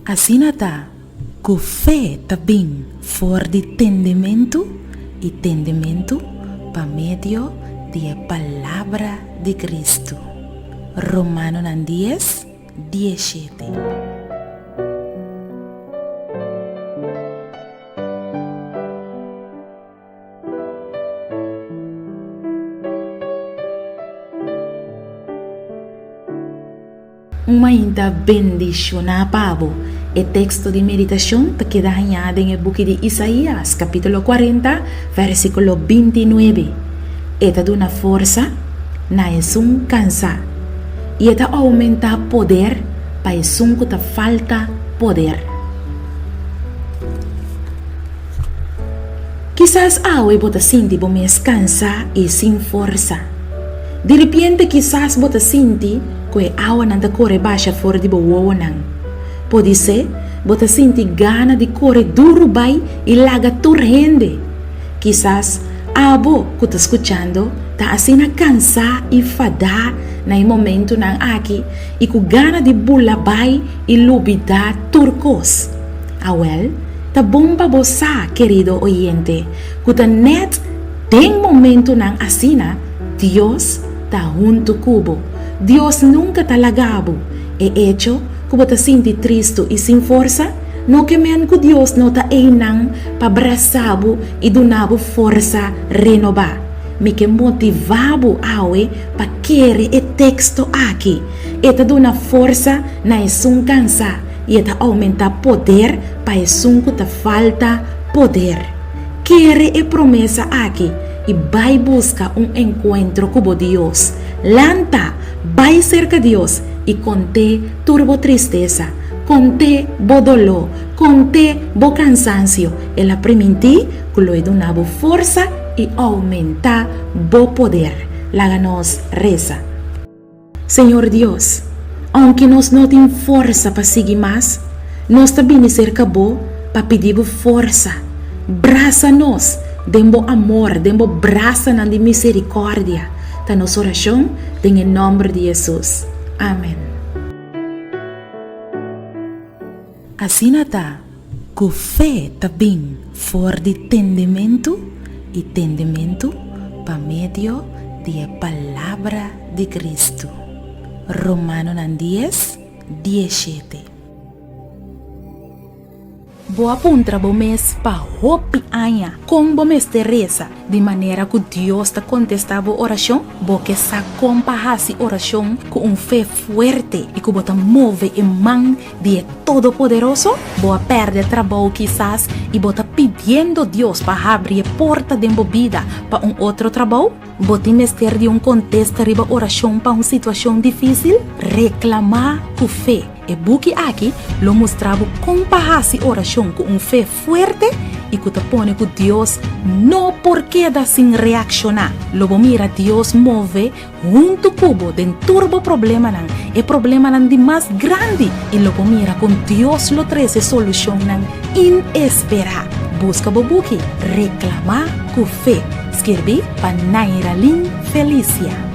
Asinata, com fé também for de entendimento e entendimento por meio da palavra de Cristo. Romanos 10, 17. Uma ainda bendicionar pavo. O texto de meditação te queda arranhado em book de Isaías, capítulo 40, versículo 29. Eta dá uma força na esum cansa. E eta aumenta poder para esum que te falta poder. Quizás awe bota sinti bo me cansa e sem força. De repente quizás bota sinti que awa nanda corre baixa fora de boa nang. Pode ser, bota sinti gana de correr duro bai e laga torrende. Quizás abo que tá escutando tá assim na cansa e fada na momento nang aqui e com gana de bula bai e lubida turcos. Awel, tá bom pra você, querido oyente, que tá net tem momento nang asina, Deus tá junto cubo. Deus nunca tá lagabo. E hecho, que você sente triste e sem força, não que men que Deus não tá einang para abraçabo e donabo força renovar. Me que motivabo awe para querer e texto aqui. E tá dona força na esum cansa. E tá aumenta poder para esum que tá falta poder. Querer e promessa aqui. E vai buscar encontro com Deus. Lanta, vai cerca de Deus e conte turbo tristeza, conte bo dolor, conte bo cansancio. Ela permite que lo donavo força e aumenta bo poder. Láganos reza. Senhor Deus, aunque nós não temos força para seguir mais, nós também cerca bo para pedir força. Braça-nos. Dembo amor, dembo braça na de misericórdia. Ta nossa oração, em nome de Jesus. Amém. Assim está, com fé também for de entendimento e entendimento por meio da palavra de Cristo. Romanos 10, 17. Boa puntra bo mês pa hopi anha com bo mês Teresa de maneira que Deus ta contestava oração bo que sa compahasi oração com fé forte e que bota move em mão de todo poderoso boa perde trabalho quizás e bota pedindo Deus para abrir a porta de vida para outro trabalho bota mester de contesta riba oração para uma situação difícil reclamar com fé. E buki aqui lo mostrava compahasi oração com fé forte e que te pone que Deus não porque da sin reaccionar. Lobo mira Deus move junto cubo den turbo problema nan e problema nan de mais grande e lobo mira com Deus lo treze solução nan inesperada. Busca bobuki reclamar com fé. Escrevi para Naira Lin Felicia.